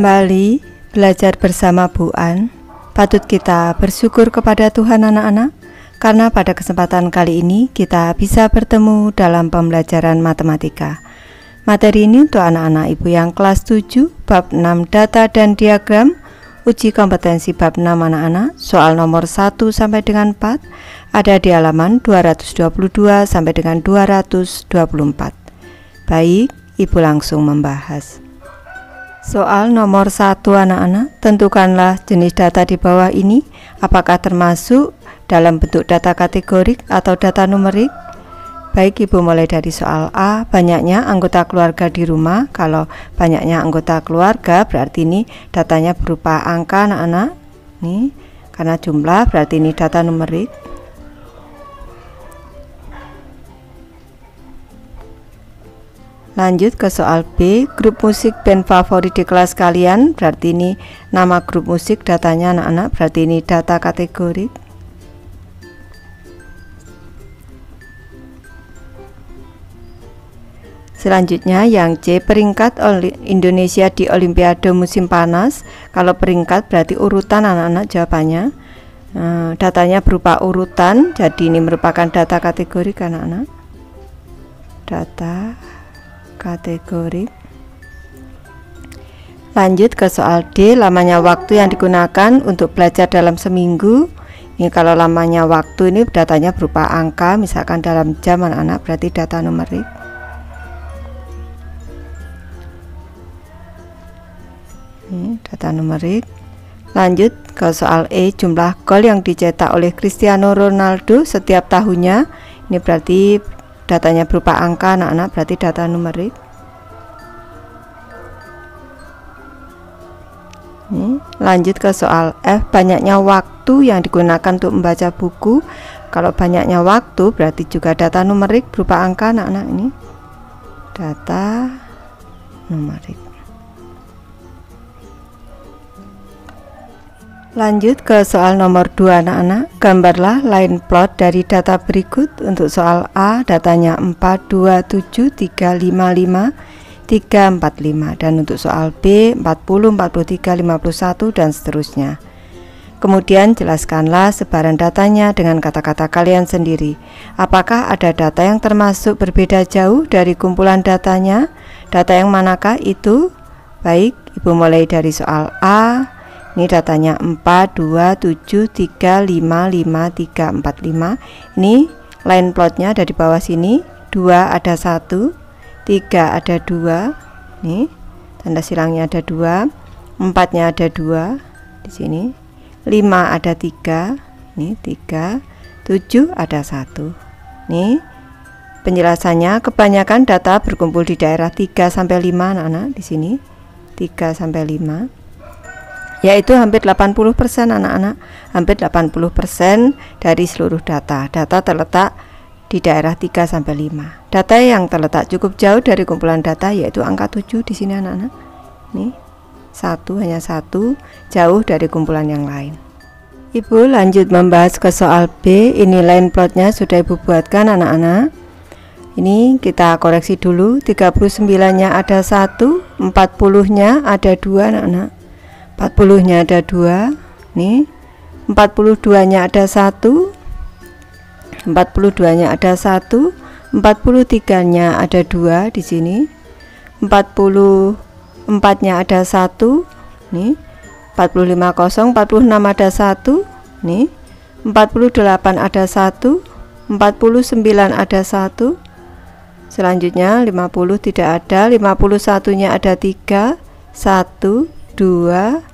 Kembali belajar bersama Bu An. Patut kita bersyukur kepada Tuhan anak-anak, karena pada kesempatan kali ini kita bisa bertemu dalam pembelajaran matematika. Materi ini untuk anak-anak ibu yang kelas 7, bab 6 data dan diagram, uji kompetensi bab 6 anak-anak, soal nomor 1 sampai dengan 4, ada di halaman 222 sampai dengan 224. Baik, ibu langsung membahas. Soal nomor 1 anak-anak, tentukanlah jenis data di bawah ini apakah termasuk dalam bentuk data kategorik atau data numerik. Baik, ibu mulai dari soal A, banyaknya anggota keluarga di rumah. Kalau banyaknya anggota keluarga berarti ini datanya berupa angka anak-anak. Nih, karena jumlah berarti ini data numerik. Lanjut ke soal B, grup musik band favorit di kelas kalian, berarti ini nama grup musik, datanya anak-anak, berarti ini data kategorik. Selanjutnya yang C, peringkat Indonesia di Olimpiade musim panas. Kalau peringkat berarti urutan anak-anak jawabannya. Datanya berupa urutan, jadi ini merupakan data kategorik anak-anak. Data kategorik. Lanjut ke soal D, lamanya waktu yang digunakan untuk belajar dalam seminggu. Ini kalau lamanya waktu ini datanya berupa angka, misalkan dalam jam anak-anak, berarti data numerik. Ini data numerik. Lanjut ke soal E, jumlah gol yang dicetak oleh Cristiano Ronaldo setiap tahunnya. Ini berarti datanya berupa angka anak-anak, berarti data numerik. Lanjut ke soal F, banyaknya waktu yang digunakan untuk membaca buku. Kalau banyaknya waktu berarti juga data numerik berupa angka anak-anak, ini data numerik. Lanjut ke soal nomor 2 anak-anak, gambarlah line plot dari data berikut. Untuk soal A, datanya 4, 2, 7, 3, 5, 5, 3, 4, 5. Dan untuk soal B, 40, 43, 51, dan seterusnya. Kemudian jelaskanlah sebaran datanya dengan kata-kata kalian sendiri. Apakah ada data yang termasuk berbeda jauh dari kumpulan datanya? Data yang manakah itu? Baik, ibu mulai dari soal A. Ini datanya 4, 2, 7, 3, 5, 5, 3, 4, 5. Ini line plotnya ada di bawah sini. 2 ada 1, 3 ada 2. Nih, tanda silangnya ada 2. 4-nya ada 2 di sini. 5 ada 3. Nih, 3. 7 ada 1. Nih, penjelasannya kebanyakan data berkumpul di daerah 3 sampai 5 anak-anak di sini. 3 sampai 5. Yaitu hampir 80% anak-anak, hampir 80% dari seluruh data. Data terletak di daerah 3 sampai 5. Data yang terletak cukup jauh dari kumpulan data yaitu angka 7 di sini anak-anak. Nih, hanya satu jauh dari kumpulan yang lain. Ibu lanjut membahas ke soal B. Ini line plotnya sudah ibu buatkan anak-anak. Ini kita koreksi dulu. 39-nya ada 1, 40-nya ada 2 anak-anak. 40-nya ada 2. Nih, 42-nya ada 1. 42-nya ada 1. 43-nya ada 2 di sini. 44-nya ada 1. Nih, 45 kosong, 46 ada 1. Nih, 48 ada 1. 49 ada 1. Selanjutnya 50 tidak ada. 51-nya ada 3. 1, 2,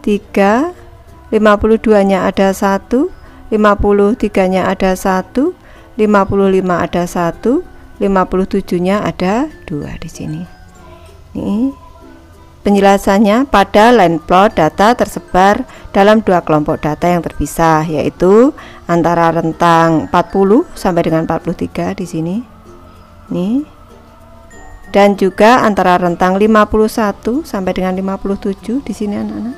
3, 52-nya ada 1, 53-nya ada 1, 55 ada 1, 57-nya ada 2 di sini. Ini penjelasannya, pada line plot data tersebar dalam 2 kelompok data yang terpisah, yaitu antara rentang 40 sampai dengan 43 di sini. Nih, dan juga antara rentang 51 sampai dengan 57 di sini anak-anak.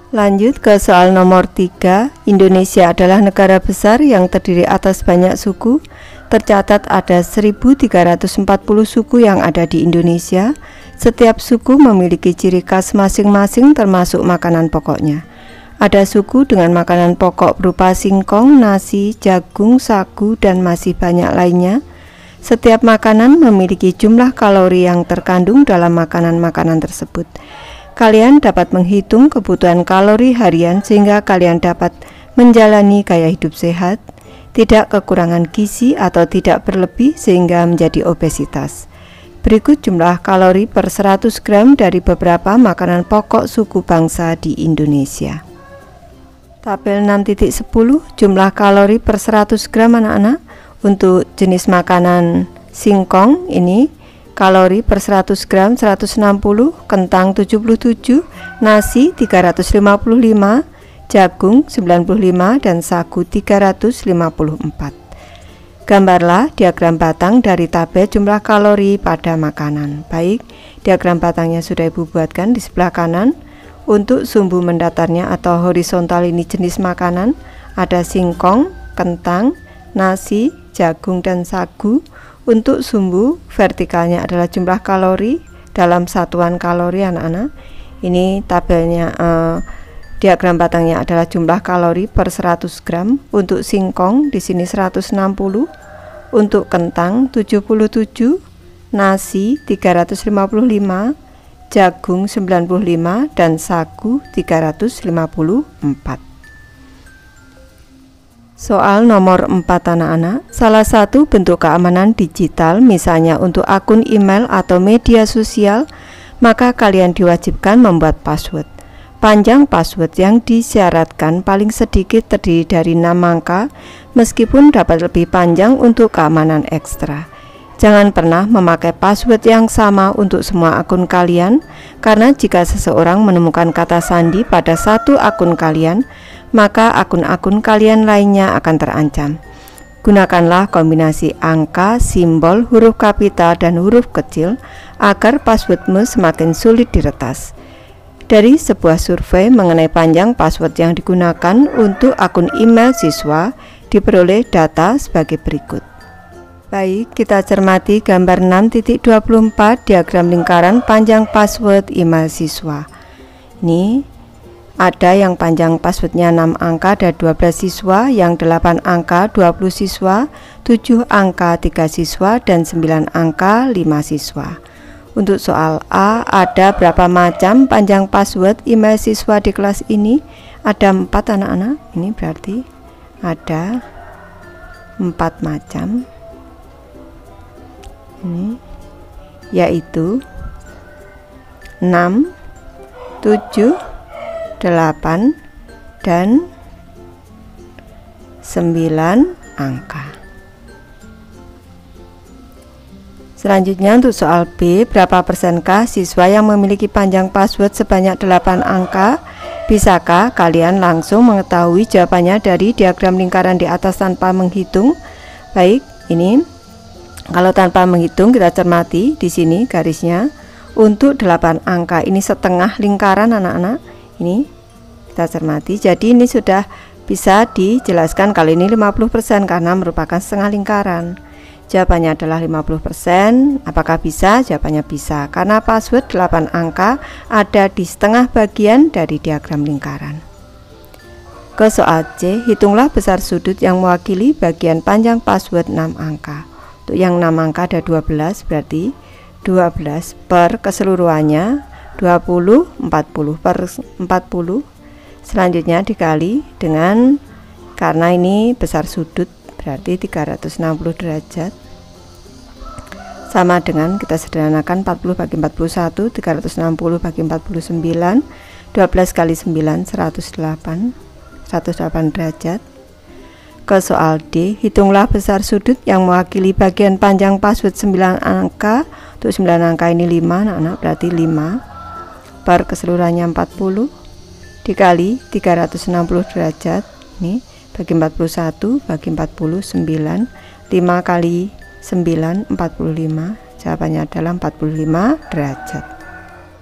Lanjut ke soal nomor 3. Indonesia adalah negara besar yang terdiri atas banyak suku. tercatat ada 1340 suku yang ada di Indonesia. Setiap suku memiliki ciri khas masing-masing termasuk makanan pokoknya. Ada suku dengan makanan pokok berupa singkong, nasi, jagung, sagu, dan masih banyak lainnya. Setiap makanan memiliki jumlah kalori yang terkandung dalam makanan-makanan tersebut. Kalian dapat menghitung kebutuhan kalori harian sehingga kalian dapat menjalani gaya hidup sehat, tidak kekurangan gizi atau tidak berlebih sehingga menjadi obesitas. Berikut jumlah kalori per 100 gram dari beberapa makanan pokok suku bangsa di Indonesia. Tabel 6.10 jumlah kalori per 100 gram anak-anak. Untuk jenis makanan singkong ini kalori per 100 gram 160, kentang 77, nasi 355, jagung 95, dan sagu 354. Gambarlah diagram batang dari tabel jumlah kalori pada makanan. Baik, diagram batangnya sudah Ibu buatkan di sebelah kanan. Untuk sumbu mendatarnya atau horizontal ini jenis makanan ada singkong, kentang, nasi, jagung, dan sagu. Untuk sumbu vertikalnya adalah jumlah kalori dalam satuan kalori anak-anak. Ini tabelnya, diagram batangnya adalah jumlah kalori per 100 gram. Untuk singkong di sini 160, untuk kentang 77, nasi 355, jagung 95, dan sagu 354. Soal nomor 4 anak-anak, salah satu bentuk keamanan digital misalnya untuk akun email atau media sosial, maka kalian diwajibkan membuat password. Panjang password yang disyaratkan paling sedikit terdiri dari 6 angka, meskipun dapat lebih panjang untuk keamanan ekstra. Jangan pernah memakai password yang sama untuk semua akun kalian, karena jika seseorang menemukan kata sandi pada satu akun kalian, maka akun-akun kalian lainnya akan terancam. Gunakanlah kombinasi angka, simbol, huruf kapital, dan huruf kecil agar passwordmu semakin sulit diretas. Dari sebuah survei mengenai panjang password yang digunakan untuk akun email siswa, diperoleh data sebagai berikut. Baik, kita cermati gambar 6.24 diagram lingkaran panjang password email siswa. Ini ada yang panjang passwordnya 6 angka ada 12 siswa, yang 8 angka 20 siswa, 7 angka 3 siswa, dan 9 angka 5 siswa. Untuk soal A, ada berapa macam panjang password email siswa di kelas ini? Ada 4 anak-anak. Ini berarti ada 4 macam. Ini yaitu 6, 7, 8, dan 9 angka. Selanjutnya untuk soal B, berapa persenkah siswa yang memiliki panjang password sebanyak 8 angka? Bisakah kalian langsung mengetahui jawabannya dari diagram lingkaran di atas tanpa menghitung? Baik, ini kalau tanpa menghitung kita cermati di sini garisnya. Untuk 8 angka ini setengah lingkaran anak-anak. Ini kita cermati. Jadi ini sudah bisa dijelaskan kalau ini 50% karena merupakan setengah lingkaran. Jawabannya adalah 50%. Apakah bisa? Jawabannya bisa, karena password 8 angka ada di setengah bagian dari diagram lingkaran. Ke soal C, hitunglah besar sudut yang mewakili bagian panjang password 6 angka. Untuk yang 6 angka ada 12, berarti 12 per keseluruhannya 20, 40 per 40. Selanjutnya dikali dengan, karena ini besar sudut berarti 360 derajat, sama dengan kita sederhanakan 40 bagi 41, 360 bagi 49, 12 kali 9 108 derajat. Ke soal D, hitunglah besar sudut yang mewakili bagian panjang password 9 angka. Untuk 9 angka ini 5 anak-anak, berarti 5 per keseluruhannya 40 dikali 360 derajat. Ini bagi 41 bagi 49, 5 kali 9 45. Jawabannya adalah 45 derajat.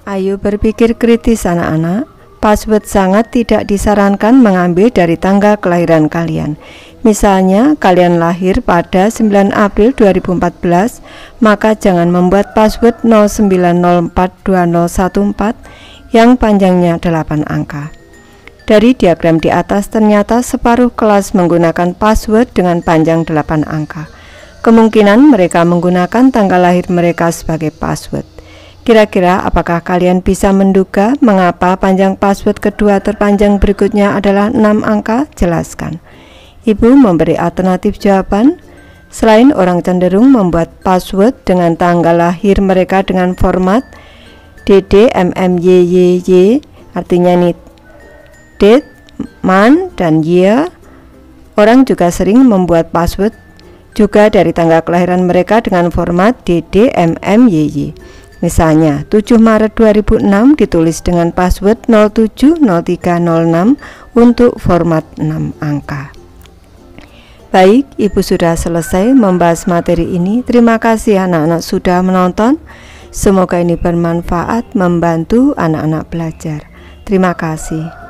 Ayo berpikir kritis anak-anak. Password sangat tidak disarankan mengambil dari tanggal kelahiran kalian. Misalnya, kalian lahir pada 9 April 2014, maka jangan membuat password 09042014 yang panjangnya 8 angka. Dari diagram di atas ternyata separuh kelas menggunakan password dengan panjang 8 angka. Kemungkinan mereka menggunakan tanggal lahir mereka sebagai password. Kira-kira apakah kalian bisa menduga mengapa panjang password kedua terpanjang berikutnya adalah 6 angka? Jelaskan. Ibu memberi alternatif jawaban. Selain orang cenderung membuat password dengan tanggal lahir mereka dengan format DDMMYYY, artinya ini date, month, dan year, orang juga sering membuat password juga dari tanggal kelahiran mereka dengan format DDMMYY. Misalnya, 7 Maret 2006 ditulis dengan password 070306 untuk format 6 angka. Baik, Ibu sudah selesai membahas materi ini. Terima kasih anak-anak sudah menonton. Semoga ini bermanfaat membantu anak-anak belajar. Terima kasih.